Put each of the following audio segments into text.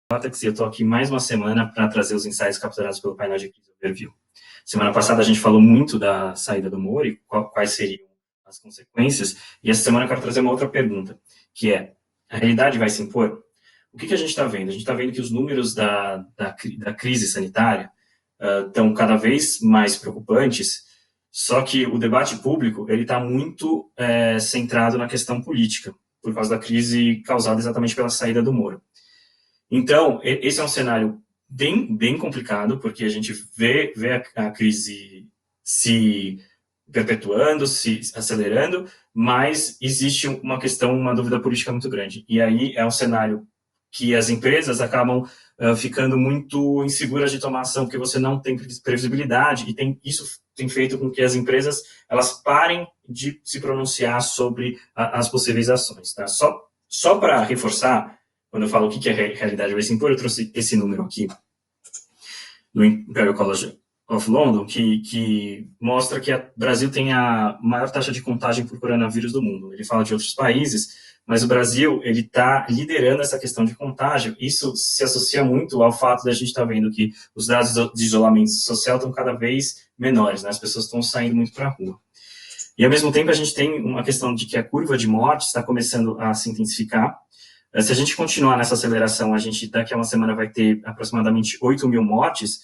Cortex e eu estou aqui mais uma semana para trazer os insights capturados pelo painel de crise overview. Semana passada a gente falou muito da saída do Moro, quais seriam as consequências, e essa semana eu quero trazer uma outra pergunta, que é, a realidade vai se impor? O que a gente está vendo? A gente está vendo que os números da crise sanitária estão cada vez mais preocupantes, só que o debate público ele está muito centrado na questão política, por causa da crise causada exatamente pela saída do Moro. Então, esse é um cenário bem complicado, porque a gente vê a crise se perpetuando, se acelerando, mas existe uma questão, uma dúvida política muito grande. E aí é um cenário que as empresas acabam ficando muito inseguras de tomar ação, porque você não tem previsibilidade, e isso tem feito com que as empresas elas parem de se pronunciar sobre as possíveis ações. Tá? Só para reforçar, quando eu falo o que é realidade vai se impor, eu trouxe esse número aqui do Imperial College of London, que mostra que o Brasil tem a maior taxa de contágio por coronavírus do mundo. Ele fala de outros países, mas o Brasil ele está liderando essa questão de contágio. Isso se associa muito ao fato de a gente estar vendo que os dados de isolamento social estão cada vez menores, né? As pessoas estão saindo muito para a rua. E, ao mesmo tempo, a gente tem uma questão de que a curva de morte está começando a se intensificar. Se a gente continuar nessa aceleração, a gente daqui a uma semana vai ter aproximadamente 8 mil mortes,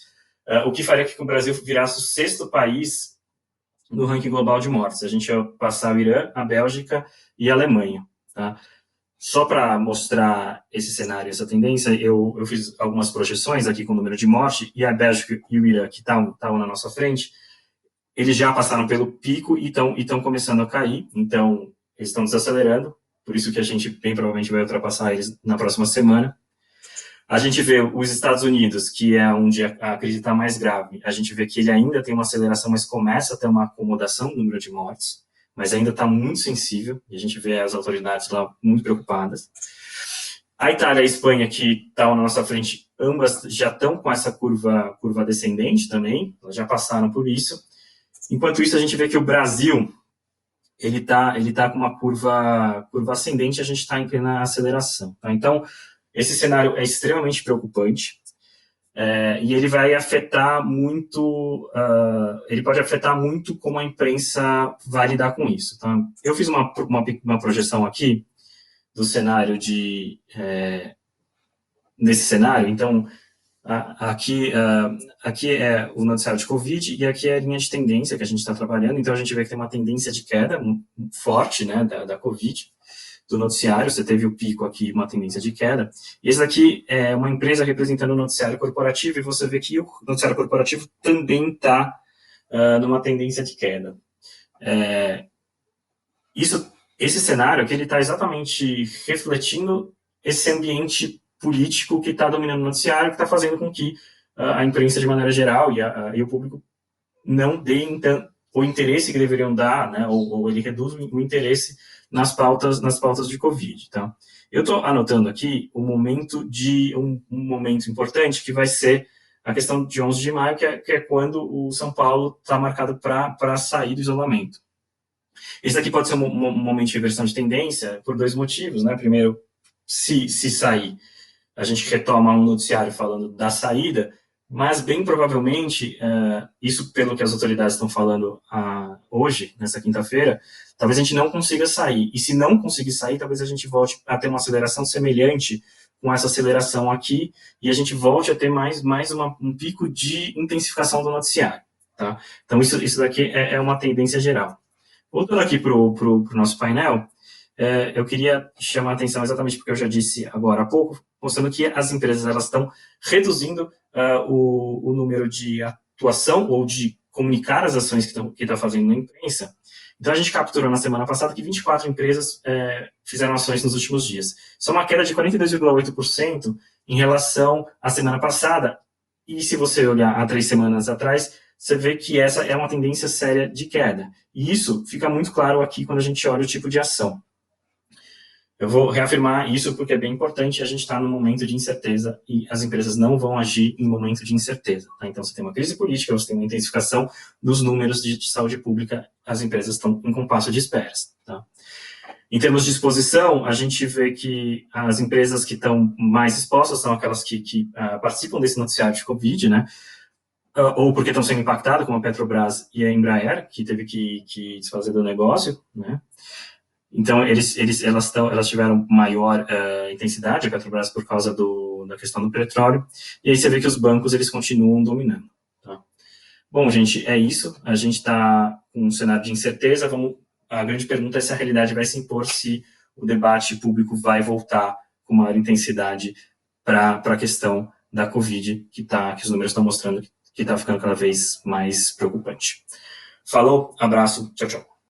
o que faria que o Brasil virasse o 6º país no ranking global de mortes. A gente ia passar o Irã, a Bélgica e a Alemanha. Tá? Só para mostrar esse cenário, essa tendência, eu fiz algumas projeções aqui com o número de morte, e a Bélgica e o Irã, que estavam na nossa frente, eles já passaram pelo pico e estão começando a cair, então eles estão desacelerando, por isso que a gente bem provavelmente vai ultrapassar eles na próxima semana. A gente vê os Estados Unidos, que é onde a crise está mais grave, a gente vê que ele ainda tem uma aceleração, mas começa a ter uma acomodação no número de mortes, mas ainda está muito sensível, e a gente vê as autoridades lá muito preocupadas. A Itália e a Espanha, que estão na nossa frente, ambas já estão com essa curva descendente também, elas já passaram por isso. Enquanto isso, a gente vê que o Brasil ele tá com uma curva ascendente, a gente está em plena aceleração. Tá? Então, esse cenário é extremamente preocupante e ele vai afetar muito, ele pode afetar muito como a imprensa vai lidar com isso. Tá? Eu fiz uma projeção aqui do cenário nesse cenário, então, aqui é o noticiário de Covid e aqui é a linha de tendência que a gente está trabalhando. Então, a gente vê que tem uma tendência de queda forte, né, da Covid, do noticiário. Você teve o pico aqui, uma tendência de queda. E esse daqui é uma empresa representando o noticiário corporativo e você vê que o noticiário corporativo também está numa tendência de queda. Esse cenário aqui, ele está exatamente refletindo esse ambiente político que está dominando o noticiário, que está fazendo com que a imprensa, de maneira geral, e o público não dê então, o interesse que deveriam dar, né, ou ele reduz o interesse nas pautas de Covid. Tá? Eu estou anotando aqui um momento importante, que vai ser a questão de 11 de maio, que é quando o São Paulo está marcado para sair do isolamento. Esse aqui pode ser um momento de reversão de tendência por 2 motivos. Né? Primeiro, se sair, a gente retoma um noticiário falando da saída, mas bem provavelmente, isso pelo que as autoridades estão falando hoje, nessa quinta-feira, talvez a gente não consiga sair. E se não conseguir sair, talvez a gente volte a ter uma aceleração semelhante com essa aceleração aqui, e a gente volte a ter mais um pico de intensificação do noticiário. Tá? Então, isso daqui é uma tendência geral. Voltando aqui para o nosso painel, eu queria chamar a atenção exatamente porque eu já disse agora há pouco, mostrando que as empresas elas estão reduzindo o número de atuação ou de comunicar as ações que está fazendo na imprensa. Então, a gente capturou na semana passada que 24 empresas fizeram ações nos últimos dias. Isso é uma queda de 42,8% em relação à semana passada. E se você olhar há 3 semanas atrás, você vê que essa é uma tendência séria de queda. E isso fica muito claro aqui quando a gente olha o tipo de ação. Eu vou reafirmar isso porque é bem importante, a gente está num momento de incerteza e as empresas não vão agir em momento de incerteza. Tá? Então, você tem uma crise política, você tem uma intensificação dos números de saúde pública, as empresas estão em compasso de espera. Tá? Em termos de exposição, a gente vê que as empresas que estão mais expostas são aquelas que participam desse noticiário de Covid, né? Ou porque estão sendo impactadas, como a Petrobras e a Embraer, que teve que desfazer do negócio, né? Então, elas tiveram maior intensidade, a Petrobras, por causa da questão do petróleo, e aí você vê que os bancos, eles continuam dominando. Tá? Bom, gente, é isso. A gente está com um cenário de incerteza. A grande pergunta é se a realidade vai se impor, se o debate público vai voltar com maior intensidade para a questão da Covid, que os números estão mostrando que está ficando cada vez mais preocupante. Falou, abraço, tchau, tchau.